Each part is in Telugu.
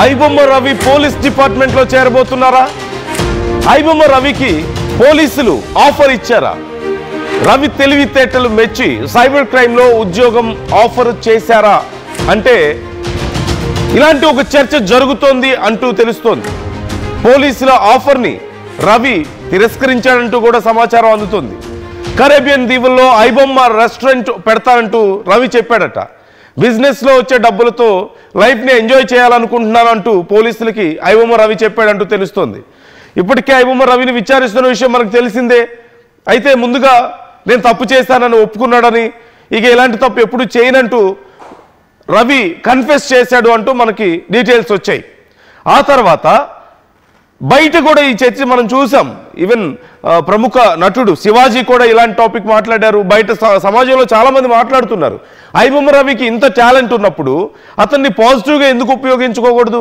ఐబొమ్మ రవి పోలీస్ డిపార్ట్మెంట్ లో చేరబోతున్నారా? ఐబొమ్మ రవికి పోలీసులు ఆఫర్ ఇచ్చారా? రవి తెలివితేటలు మెచ్చి సైబర్ క్రైమ్ లో ఉద్యోగం ఆఫర్ చేశారా అంటే ఇలాంటి ఒక చర్చ జరుగుతోంది అంటూ తెలుస్తోంది. పోలీసుల ఆఫర్ ని రవి తిరస్కరించాడంటూ కూడా సమాచారం అందుతుంది. కరేబియన్ దీవుల్లో ఐబొమ్మ రెస్టారెంట్ పెడతానంటూ రవి చెప్పాడట. బిజినెస్ లో వచ్చే డబ్బులతో లైఫ్ ని ఎంజాయ్ చేయాలనుకుంటున్నానంటూ పోలీసులకి ఐబొమ్మ రవి చెప్పాడంటూ తెలుస్తోంది. ఇప్పటికే ఐబొమ్మ రవిని విచారిస్తున్న విషయం మనకు తెలిసిందే. అయితే ముందుగా నేను తప్పు చేశానని ఒప్పుకున్నాడని, ఇక ఇలాంటి తప్పు ఎప్పుడు చేయనంటూ రవి కన్ఫెస్ చేశాడు అంటూ మనకి డీటెయిల్స్ వచ్చాయి. ఆ తర్వాత బయట కూడా ఈ చర్చ మనం చూసాం. ఈవెన్ ప్రముఖ నటుడు శివాజీ కూడా ఇలాంటి టాపిక్ మాట్లాడారు. బయట సమాజంలో చాలా మంది మాట్లాడుతున్నారు. ఐబొమ్మ రవికి ఇంత టాలెంట్ ఉన్నప్పుడు అతన్ని పాజిటివ్గా ఎందుకు ఉపయోగించుకోకూడదు?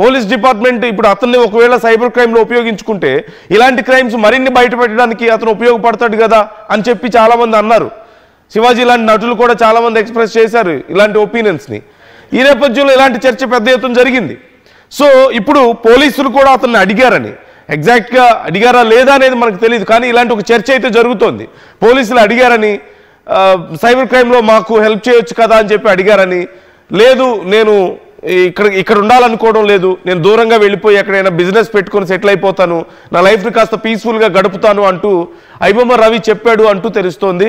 పోలీస్ డిపార్ట్మెంట్ ఇప్పుడు అతన్ని ఒకవేళ సైబర్ క్రైమ్లో ఉపయోగించుకుంటే ఇలాంటి క్రైమ్స్ మరిన్ని బయట పెట్టడానికి అతను ఉపయోగపడతాడు కదా అని చెప్పి చాలామంది అన్నారు. శివాజీ లాంటి నటులు కూడా చాలామంది ఎక్స్ప్రెస్ చేశారు ఇలాంటి ఒపీనియన్స్ని. ఈ నేపథ్యంలో ఇలాంటి చర్చ పెద్ద ఎత్తున జరిగింది. సో ఇప్పుడు పోలీసులు కూడా అతన్ని అడిగారని, ఎగ్జాక్ట్గా అడిగారా లేదా అనేది మనకు తెలియదు, కానీ ఇలాంటి ఒక చర్చ అయితే జరుగుతోంది. పోలీసులు అడిగారని, సైబర్ క్రైమ్లో మాకు హెల్ప్ చేయొచ్చు కదా అని చెప్పి అడిగారని, లేదు నేను ఇక్కడ ఉండాలనుకోవడం లేదు, నేను దూరంగా వెళ్ళిపోయి ఎక్కడైనా బిజినెస్ పెట్టుకొని సెటిల్ అయిపోతాను, నా లైఫ్ని కాస్త పీస్ఫుల్గా గడుపుతాను అంటూ ఐబొమ్మ రవి చెప్పాడు అంటూ తెలుస్తోంది.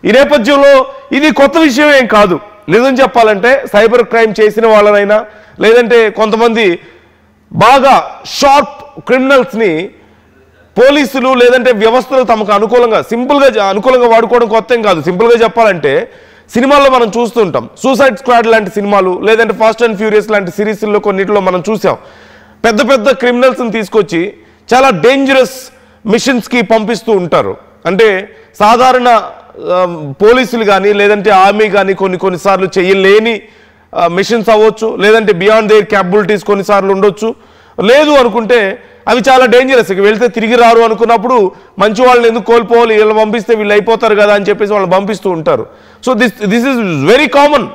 ఈ నేపథ్యంలో ఇది కొత్త విషయం ఏం కాదు. నిజం చెప్పాలంటే సైబర్ క్రైమ్ చేసిన వాళ్ళనైనా లేదంటే కొంతమంది బాగా షార్ప్ క్రిమినల్స్ని పోలీసులు లేదంటే వ్యవస్థలు తమకు అనుకూలంగా అనుకూలంగా వాడుకోవడం కొత్త ఏం కాదు. సింపుల్గా చెప్పాలంటే సినిమాల్లో మనం చూస్తుంటాం. సూసైడ్ స్క్వాడ్ లాంటి సినిమాలు లేదంటే ఫాస్ట్ అండ్ ఫ్యూరియస్ లాంటి సిరీస్ల్లో కొన్నిటిలో మనం చూసాం. పెద్ద పెద్ద క్రిమినల్స్ని తీసుకొచ్చి చాలా డేంజరస్ మిషన్స్కి పంపిస్తూ ఉంటారు. అంటే సాధారణ పోలీసులు కానీ లేదంటే ఆర్మీ కానీ కొన్నిసార్లు చేయలేని మిషన్స్ అవ్వచ్చు, లేదంటే బియాండ్ దేర్ క్యాపబిలిటీస్ కొన్నిసార్లు ఉండొచ్చు. లేదు అనుకుంటే అవి చాలా డేంజరస్, ఇక వెళ్తే తిరిగి రారు అనుకున్నప్పుడు మంచి వాళ్ళని ఎందుకు కోల్పోవాలి, వీళ్ళు పంపిస్తే వీళ్ళు అయిపోతారు కదా అని చెప్పేసి వాళ్ళు పంపిస్తూ ఉంటారు. So this is very common,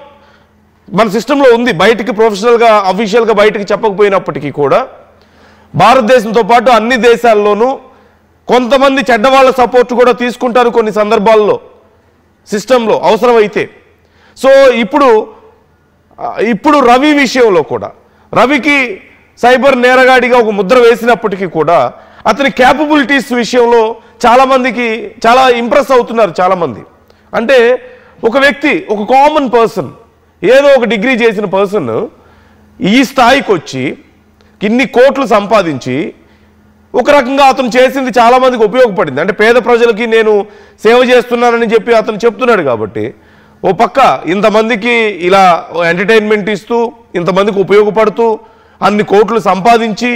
మన సిస్టంలో ఉంది. బయటికి ప్రొఫెషనల్గా అఫీషియల్గా బయటికి చెప్పకపోయినప్పటికీ కూడా భారతదేశంతో పాటు అన్ని దేశాల్లోనూ కొంతమంది చెడ్డవాళ్ళ సపోర్ట్ కూడా తీసుకుంటారు కొన్ని సందర్భాల్లో సిస్టంలో అవసరమైతే. సో ఇప్పుడు రవి విషయంలో కూడా రవికి సైబర్ నేరగాడిగా ఒక ముద్ర వేసినప్పటికీ కూడా అతని క్యాపబిలిటీస్ విషయంలో చాలామందికి చాలా ఇంప్రెస్ అవుతున్నారు చాలామంది. అంటే ఒక వ్యక్తి, ఒక కామన్ పర్సన్, ఏదో ఒక డిగ్రీ చేసిన పర్సన్ ఈ స్థాయికి వచ్చి ఇన్ని కోట్లు సంపాదించి ఒక రకంగా అతను చేసింది చాలామందికి ఉపయోగపడింది. అంటే పేద ప్రజలకి నేను సేవ చేస్తున్నానని చెప్పి అతను చెప్తున్నాడు. కాబట్టి ఓ పక్క ఇంతమందికి ఇలా ఎంటర్టైన్మెంట్ ఇస్తూ ఇంతమందికి ఉపయోగపడుతూ అన్ని కోట్లు సంపాదించి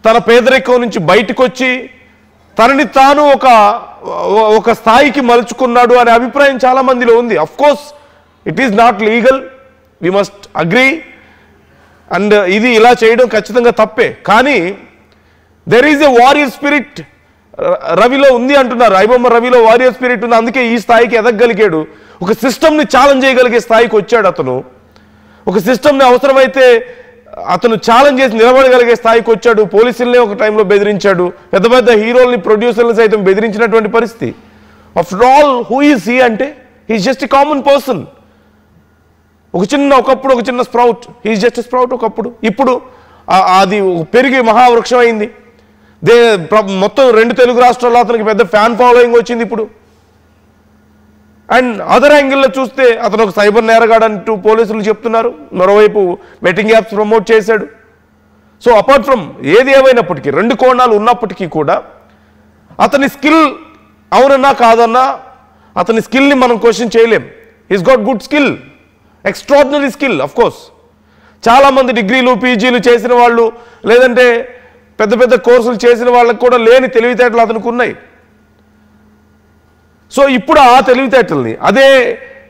తన పేదరికం నుంచి బయటకు వచ్చి తనని తాను ఒక స్థాయికి మలుచుకున్నాడు అనే అభిప్రాయం చాలా మందిలో ఉంది. Of course it is not legal, we must agree, and ఇది ఇలా చేయడం ఖచ్చితంగా తప్పే. కానీ there is a warrior spirit రవిలో ఉంది అంటున్నారు. ఐబొమ్మ రవిలో వారియర్ స్పిరిట్ ఉంది, అందుకే ఈ స్థాయికి ఎదగలిగాడు. ఒక సిస్టమ్ని ఛాలెంజ్ చేయగలిగే స్థాయికి వచ్చాడు అతను. ఒక సిస్టమ్ని అవసరమైతే అతను ఛాలెంజ్ చేసి నిలబడగలిగే స్థాయికి వచ్చాడు. పోలీసుల్ని ఒక టైంలో బెదిరించాడు, పెద్ద పెద్ద హీరోల్ని ప్రొడ్యూసర్ని సైతం బెదిరించినటువంటి పరిస్థితి. After all who is he అంటే he is just a common person. ఒకప్పుడు ఒక చిన్న స్ప్రౌట్, హీఈస్ జస్ట్ స్ప్రౌట్ ఒకప్పుడు. ఇప్పుడు అది పెరిగి మహావృక్షం అయింది. మొత్తం 2 తెలుగు రాష్ట్రాల్లో అతనికి పెద్ద ఫ్యాన్ ఫాలోయింగ్ వచ్చింది ఇప్పుడు. అండ్ అదర్ యాంగిల్లో చూస్తే అతను ఒక సైబర్ నేరగాడు అంటూ పోలీసులు చెప్తున్నారు. మరోవైపు బెట్టింగ్ యాప్స్ ప్రమోట్ చేశాడు. సో అపార్ట్ ఫ్రమ్ ఏది ఏమైనప్పటికీ 2 కోణాలు ఉన్నప్పటికీ కూడా అతని స్కిల్ అవునన్నా కాదన్నా అతని స్కిల్ని మనం క్వశ్చన్ చేయలేం. He's got good skill, extraordinary skill. Of course చాలామంది డిగ్రీలు పీజీలు చేసిన వాళ్ళు లేదంటే పెద్ద పెద్ద కోర్సులు చేసిన వాళ్ళకి కూడా లేని తెలివితేటలు అతనికి ఉన్నాయి. సో ఇప్పుడు ఆ తెలివితేటల్ని, అదే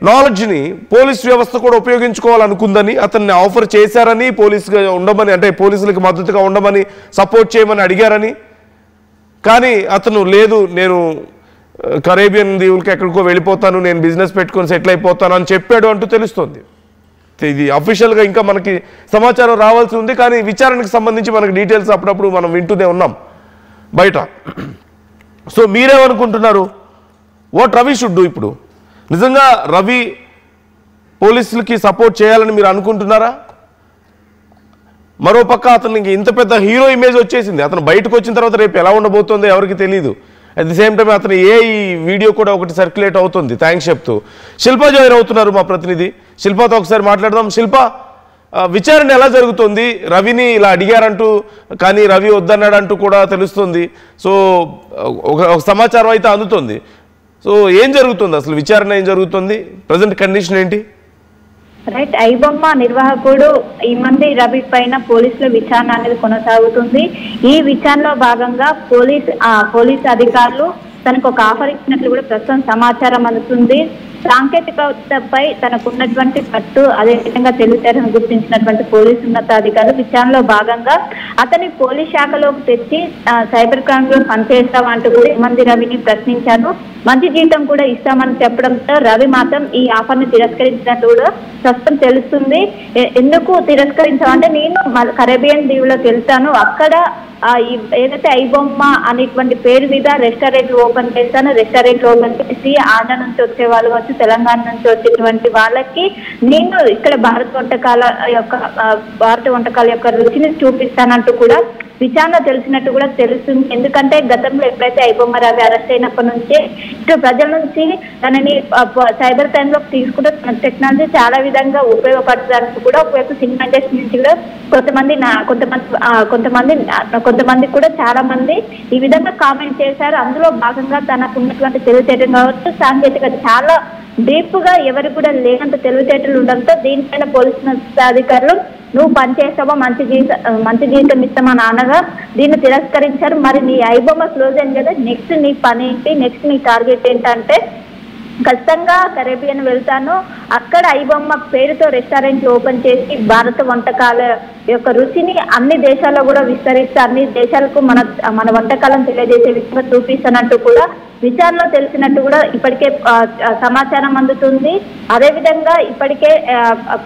నాలెడ్జ్ని పోలీస్ వ్యవస్థ కూడా ఉపయోగించుకోవాలనుకుందని అతన్ని ఆఫర్ చేశారని, పోలీసుగా ఉండమని, అంటే పోలీసులకు మద్దతుగా ఉండమని, సపోర్ట్ చేయమని అడిగారని. కానీ అతను లేదు, నేను కరేబియన్ దీవులకి ఎక్కడికో వెళ్ళిపోతాను, నేను బిజినెస్ పెట్టుకొని సెటిల్ అయిపోతాను అని చెప్పాడు అంటూ తెలుస్తోంది. ఇది అఫీషియల్గా ఇంకా మనకి సమాచారం రావాల్సి ఉంది. కానీ విచారణకు సంబంధించి మనకి డీటెయిల్స్ అప్పుడప్పుడు మనం వింటూనే ఉన్నాం బయట. సో మీరేమనుకుంటున్నారు? What Ravi should do? ఇప్పుడు నిజంగా రవి పోలీసులకి సపోర్ట్ చేయాలని మీరు అనుకుంటున్నారా? మరోపక్క అతనికి ఇంత పెద్ద హీరో ఇమేజ్ వచ్చేసింది. అతను బయటకు వచ్చిన తర్వాత రేపు ఎలా ఉండబోతుందో ఎవరికి తెలియదు. అట్ ది సేమ్ టైం అతను ఈ వీడియో కూడా ఒకటి సర్క్యులేట్ అవుతుంది థ్యాంక్స్ చెప్తూ. శిల్ప జాయిన్ అవుతున్నారు మా ప్రతినిధి. శిల్పతో ఒకసారి మాట్లాడదాం. శిల్ప, విచారణ ఎలా జరుగుతుంది? రవిని ఇలా అడిగారంటూ కానీ రవి వద్దన్నాడంటూ కూడా తెలుస్తుంది. సో ఒక సమాచారం అయితే అందుతుంది. సో ఏం జరుగుతుంది అసలు? విచారణ ఏం జరుగుతుంది? ప్రజెంట్ కండిషన్ ఏంటి? రైట్, ఐబొమ్మ నిర్వాహకుడు ఈ రవి పైన పోలీసుల విచారణ అనేది కొనసాగుతుంది. ఈ విచారణలో భాగంగా పోలీస్ అధికారులు తనకు ఒక ఆఫర్ ఇచ్చినట్లు కూడా ప్రస్తుతం సమాచారం అందుతుంది. సాంకేతికతపై తనకున్నటువంటి పట్టు, అదేవిధంగా తెలివితేటను గుర్తించినటువంటి పోలీసు ఉన్నతాధికారులు విచారణలో భాగంగా అతని పోలీస్ శాఖలోకి తెచ్చి సైబర్ క్రైమ్ లో పనిచేస్తామంటూ కూడా రవిని ప్రశ్నించారు. మంచి జీతం కూడా ఇస్తామని చెప్పడంతో రవి మాత్రం ఈ ఆఫర్ ని తిరస్కరించినట్టు కూడా ప్రస్తుతం తెలుస్తుంది. ఎందుకు తిరస్కరించామంటే, నేను కరేబియన్ దీవులోకి వెళ్తాను, అక్కడ ఏదైతే ఐబొమ్మ అనేటువంటి పేరు మీద రెస్టారెంట్ ఓపెన్ చేస్తాను, రెస్టారెంట్ ఓపెన్ చేసి ఆంధ్ర నుంచి వచ్చే వాళ్ళు వచ్చి తెలంగాణ నుంచి వచ్చేటువంటి వాళ్ళకి నేను ఇక్కడ భారత వంటకాల యొక్క రుచిని చూపిస్తానంటూ కూడా విచారణ తెలిసినట్టు కూడా తెలుస్తుంది. ఎందుకంటే గతంలో ఎప్పుడైతే ఐబొమ్మ రవి అరెస్ట్ అయినప్పటి నుంచే ఇటు ప్రజల నుంచి తనని సైబర్ క్రైమ్ లోకి తీసుకుంటే టెక్నాలజీ చాలా విధంగా ఉపయోగపడడానికి కూడా ఒకవైపు సినిమా ఇండస్ట్రీ నుంచి కూడా కొంతమంది కూడా చాలా మంది ఈ విధంగా కామెంట్ చేశారు. అందులో భాగంగా తనకు ఉన్నటువంటి తెలివితేటలు కావచ్చు, సాంకేతికత చాలా డీప్ గా ఎవరికి కూడా లేనంత తెలివితేటలు ఉండడంతో దీనిపైన పోలీసు అధికారులు నువ్వు పనిచేస్తావో మంచి జీవితం ఇస్తామని అనగా దీన్ని తిరస్కరించారు. మరి నీ ఐబొమ్మ క్లోజ్ అయింది కదా, నెక్స్ట్ నీ పని ఏంటి, నెక్స్ట్ నీ టార్గెట్ ఏంటంటే ఖచ్చితంగా కరేబియన్ వెళ్తాను, అక్కడ ఐబొమ్మ పేరుతో రెస్టారెంట్ ఓపెన్ చేసి భారత వంటకాల యొక్క రుచిని అన్ని దేశాల్లో కూడా విస్తరిస్తే అన్ని దేశాలకు మన వంటకాలను తెలియజేసే విధంగా చూపిస్తానంటూ కూడా విచారణలో తెలిసినట్టు కూడా ఇప్పటికే సమాచారం అందుతుంది. అదేవిధంగా ఇప్పటికే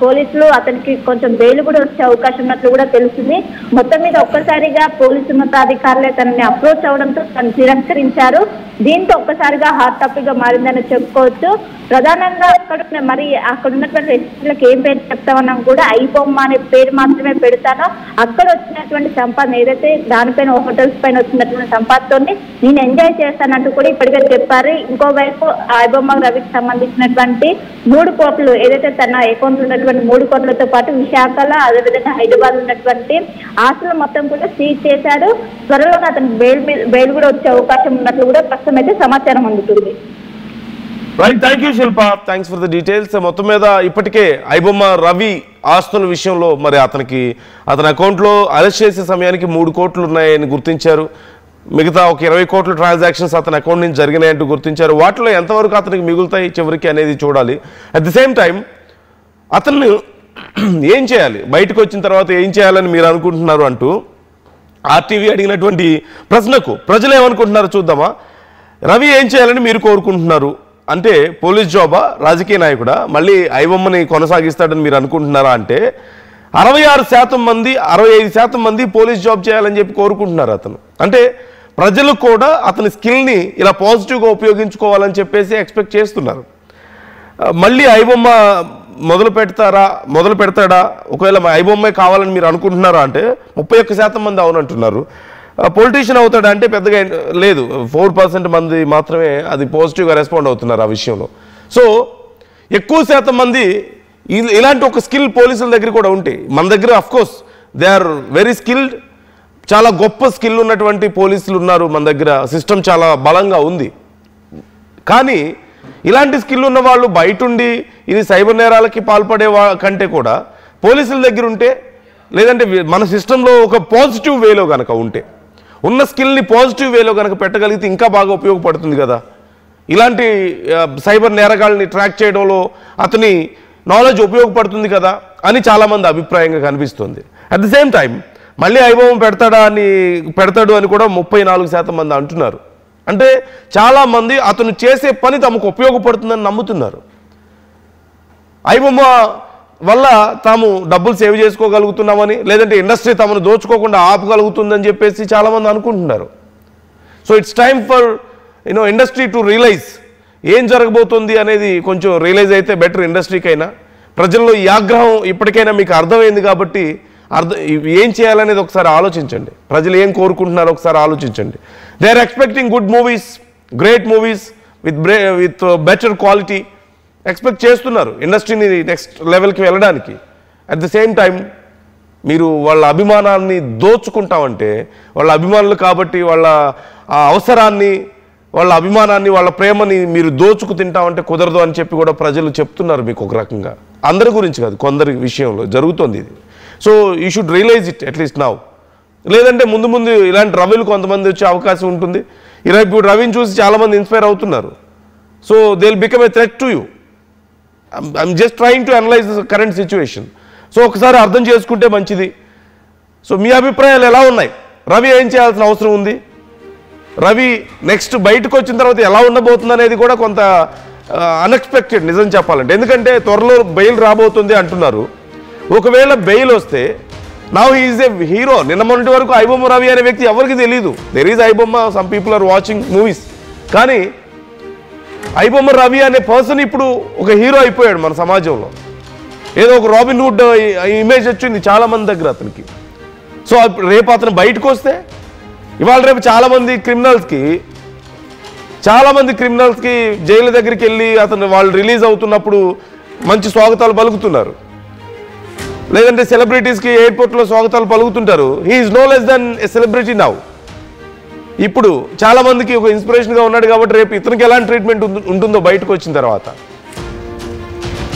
పోలీసులు అతనికి కొంచెం బెయిల్ కూడా వచ్చే అవకాశం ఉన్నట్లు కూడా తెలుస్తుంది. మొత్తం మీద ఒక్కసారిగా పోలీసు ఉన్నతాధికారులే తనని అప్రోచ్ అవడంతో తను తిరస్కరించారు. దీంతో ఒక్కసారిగా హాట్ టాపిక్ గా మారిందని చెప్పుకోవచ్చు. ప్రధానంగా అక్కడ ఉన్నటువంటి రెస్టారెంట్లకు ఏం పేరు చెప్తామన్నా కూడా ఐబొమ్మ అనే పేరు మాత్రమే పెడతాను, అక్కడ వచ్చినటువంటి సంపాదన ఏదైతే దానిపైన హోటల్స్ పైన వచ్చినటువంటి సంపాదనతోని నేను ఎంజాయ్ చేస్తానంటూ కూడా ఇప్పటికే చెప్పారు. ఇంకోవైపు ఐబొమ్మ రవికి సంబంధించినటువంటి 3 కోట్లు ఏదైతే తన అకౌంట్ ఉన్నటువంటి 3 కోట్లతో పాటు విశాఖలో అదేవిధంగా హైదరాబాద్ ఉన్నటువంటి ఆస్తులు మొత్తం కూడా సీజ్ చేశారు. త్వరలో అతను బెయిల్ కూడా వచ్చే అవకాశం ఉన్నట్లు కూడా ప్రస్తుతం అయితే సమాచారం అందుతుంది. Right, thank you Shilpa, thanks for the details. మొత్తం మీద ఇప్పటికే ఐబొమ్మ రవి ఆస్తుల విషయంలో మరి అతని అకౌంట్లో అరెస్ట్ చేసే సమయానికి 3 కోట్లు ఉన్నాయని గుర్తించారు. మిగతా ఒక 20 కోట్ల ట్రాన్సాక్షన్స్ అతని అకౌంట్ నుంచి జరిగినాయంటూ గుర్తించారు. వాటిలో ఎంతవరకు అతనికి మిగులుతాయి చివరికి అనేది చూడాలి. అట్ ది సేమ్ టైం అతను ఏం చేయాలి, బయటకు వచ్చిన తర్వాత ఏం చేయాలని మీరు అనుకుంటున్నారు అంటూ ఆర్టీవీ అడిగినటువంటి ప్రశ్నకు ప్రజలు ఏమనుకుంటున్నారో చూద్దామా. రవి ఏం చేయాలని మీరు కోరుకుంటున్నారు అంటే, పోలీస్ జాబా, రాజకీయ నాయకుడా, మళ్ళీ ఐబొమ్మని కొనసాగిస్తాడని మీరు అనుకుంటున్నారా అంటే 66% మంది 65% మంది పోలీస్ జాబ్ చేయాలని చెప్పి కోరుకుంటున్నారు. అతను అంటే ప్రజలు కూడా అతని స్కిల్ని ఇలా పాజిటివ్గా ఉపయోగించుకోవాలని చెప్పేసి ఎక్స్పెక్ట్ చేస్తున్నారు. మళ్ళీ ఐబొమ్మ మొదలు పెడతాడా, ఒకవేళ ఐబొమ్మే కావాలని మీరు అనుకుంటున్నారా అంటే 31% మంది అవునంటున్నారు. పొలిటీషియన్ అవుతాడా అంటే పెద్దగా లేదు, 4% మంది మాత్రమే అది పాజిటివ్గా రెస్పాండ్ అవుతున్నారు ఆ విషయంలో. సో ఎక్కువ శాతం మంది ఇలాంటి ఒక స్కిల్ పోలీసుల దగ్గర కూడా ఉంటాయి. మన దగ్గర of course they are very skilled, చాలా గొప్ప స్కిల్ ఉన్నటువంటి పోలీసులు ఉన్నారు మన దగ్గర, సిస్టమ్ చాలా బలంగా ఉంది. కానీ ఇలాంటి స్కిల్ ఉన్న వాళ్ళు బయటుండి ఇది సైబర్ నేరాలకి పాల్పడే కంటే కూడా పోలీసుల దగ్గర ఉంటే, లేదంటే మన సిస్టంలో ఒక పాజిటివ్ వేలో కనుక ఉంటే, ఉన్న స్కిల్ని పాజిటివ్ వేలో కనుక పెట్టగలిగితే ఇంకా బాగా ఉపయోగపడుతుంది కదా. ఇలాంటి సైబర్ నేరగాళ్ళని ట్రాక్ చేయడంలో అతని నాలెడ్జ్ ఉపయోగపడుతుంది కదా అని చాలామంది అభిప్రాయంగా కనిపిస్తుంది. అట్ ది సేమ్ టైం మళ్ళీ ఐబొమ్మ పెడతాడు అని కూడా 34% మంది అంటున్నారు. అంటే చాలామంది అతను చేసే పని తమకు ఉపయోగపడుతుందని నమ్ముతున్నారు. ఐబొమ్మ వల్ల తాము డబ్బులు సేవ్ చేసుకోగలుగుతున్నామని, లేదంటే ఇండస్ట్రీ తమను దోచుకోకుండా ఆపగలుగుతుందని చెప్పేసి చాలామంది అనుకుంటున్నారు. So it's time for industry to realise ఏం జరగబోతుంది అనేది కొంచెం రియలైజ్ అయితే బెటర్ ఇండస్ట్రీకైనా. ప్రజల్లో ఈ ఆగ్రహం ఇప్పటికైనా మీకు అర్థమైంది కాబట్టి ఏం చేయాలనేది ఒకసారి ఆలోచించండి. ప్రజలు ఏం కోరుకుంటున్నారో ఒకసారి ఆలోచించండి. They are expecting good movies, great movies with better quality expect చేస్తున్నారు ఇండస్ట్రీని నెక్స్ట్ లెవెల్కి వెళ్ళడానికి. అట్ ద సేమ్ టైం మీరు వాళ్ళ అభిమానాన్ని దోచుకుంటామంటే, వాళ్ళ అభిమానులు కాబట్టి వాళ్ళ అవసరాన్ని, వాళ్ళ అభిమానాన్ని, వాళ్ళ ప్రేమని మీరు దోచుకు తింటామంటే కుదరదు అని చెప్పి కూడా ప్రజలు చెప్తున్నారు మీకు. ఒక రకంగా అందరి గురించి కాదు, కొందరి విషయంలో జరుగుతుంది ఇది. So you should realise it at least now. లేదంటే ముందు ముందు ఇలాంటి రవిలు కొంతమంది వచ్చే అవకాశం ఉంటుంది. ఇప్పుడు రవిని చూసి చాలామంది ఇన్స్పైర్ అవుతున్నారు. So they will become a threat to you. I'm just trying to analyse the current situation. So ఒకసారి అర్థం చేసుకుంటే మంచిది. సో మీ అభిప్రాయాలు ఎలా ఉన్నాయి? రవి ఏం చేయాల్సిన అవసరం ఉంది? రవి నెక్స్ట్ బయటకు వచ్చిన తర్వాత ఎలా ఉండబోతుంది అనేది కూడా కొంత అన్ఎక్స్పెక్టెడ్ నిజం చెప్పాలంటే. ఎందుకంటే త్వరలో బెయిల్ రాబోతుంది అంటున్నారు. ఒకవేళ బెయిల్ వస్తే now he is a hero. నిన్న మొన్నటి వరకు ఐబొమ్మ రవి అనే వ్యక్తి ఎవరికి తెలియదు. There is iBomma, some people are watching movies. కానీ ఐబొమ్మ రవి అనే పర్సన్ ఇప్పుడు ఒక హీరో అయిపోయాడు మన సమాజంలో. ఏదో ఒక రాబిన్ హుడ్ ఇమేజ్ వచ్చింది చాలామంది దగ్గర అతనికి. సో రేపు అతను బయటకు వస్తే ఇవాళ రేపు చాలామంది క్రిమినల్స్కి జైలు దగ్గరికి వెళ్ళి వాళ్ళు రిలీజ్ అవుతున్నప్పుడు మంచి స్వాగతాలు పలుకుతున్నారు. లేదంటే సెలబ్రిటీస్కి ఎయిర్పోర్ట్లో స్వాగతాలు పలుకుతుంటారు. He is no less than a celebrity now. ఇప్పుడు చాలామందికి ఒక ఇన్స్పిరేషన్గా ఉన్నాడు కాబట్టి రేపు ఇతనికి ఎలాంటి ట్రీట్మెంట్ ఉంటుందో బయటకు వచ్చిన తర్వాత.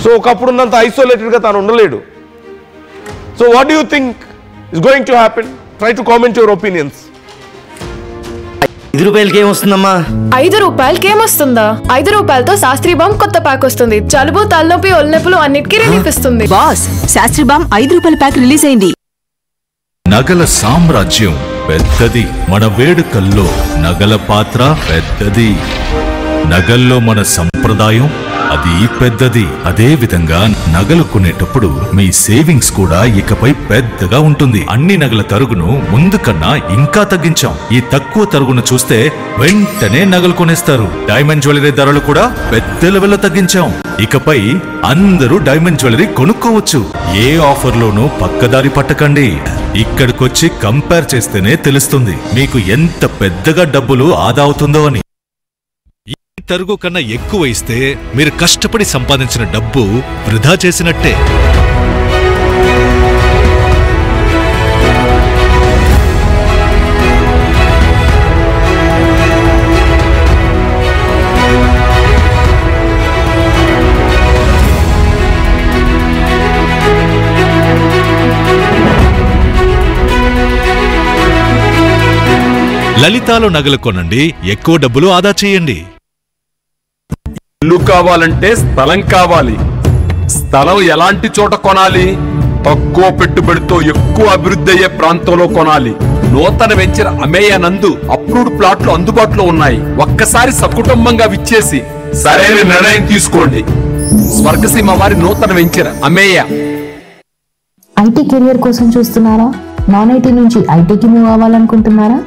సో ఒకప్పుడు ఉన్నంత ఐసోలేటెడ్గా తాను ఉండలేడు. So what do you think is going to happen? Try to comment your opinions. 5 రూపాయలకి ఏమొస్తుందమ్మా? 5 రూపాయలకి ఏమొస్తుందా? 5 రూపాయలతో శాస్త్రీ బామ్ కొత్త ప్యాక్ వస్తుంది. జలుబు, తలనొప్పి, ఒళ్ళనొప్పులు అన్నిటికీ రిలీఫ్ ఇస్తుంది. బాస్, శాస్త్రీ బామ్ 5 రూపాయల ప్యాక్ రిలీజ్ అయింది. నగల సామ్రాజ్యం పెద్దది, మన వేడుకల్లో నగల పాత్ర పెద్దది. నగల్లో మన సంప్రదాయం అది పెద్దది. అదే విధంగా నగలు కొనేటప్పుడు మీ సేవింగ్స్ కూడా ఇకపై పెద్దగా ఉంటుంది. అన్ని నగల తరుగును ముందు కన్నా ఇంకా తగ్గించాం. ఈ తక్కువ తరుగును చూస్తే వెంటనే నగలు కొనేస్తారు. డైమండ్ జ్యువెలరీ ధరలు కూడా పెద్ద లెవెల్లో తగ్గించాం. ఇకపై అందరూ డైమండ్ జ్యువెలరీ కొనుక్కోవచ్చు. ఏ ఆఫర్లోనూ పక్కదారి పట్టకండి. ఇక్కడికొచ్చి కంపేర్ చేస్తేనే తెలుస్తుంది మీకు ఎంత పెద్దగా డబ్బులు ఆదా అవుతుందో అని. తరుగు కన్నా ఎక్కువ ఇస్తే మీరు కష్టపడి సంపాదించిన డబ్బు వృధా చేసినట్టే. లలితాలో నగలు కొనండి, ఎక్కువ డబ్బులు ఆదా చేయండి. ఇల్లు కావాలంటే స్థలం కావాలి. స్థలం ఎలాంటి చోట కొనాలి? తక్కువ పెట్టుబడితో ఎక్కువ అభివృద్ధి అయ్యే ప్రాంతంలో కొనాలి. నూతన వెంచర్ అమేయ నందు అప్రూవ్డ్ ప్లాట్లు అందుబాటులో ఉన్నాయి. ఒక్కసారి సకుటుంబంగా విచ్చేసి సరైన నిర్ణయం తీసుకోండి. స్వర్గసీమ వారి నూతన వెంచర్ అమేయ. ఐటీ కెరియర్ కోసం చూస్తున్నారా? నాన్ ఐటీ నుంచి ఐటీకి మూవ్ అవ్వాలనుకుంటున్నారా?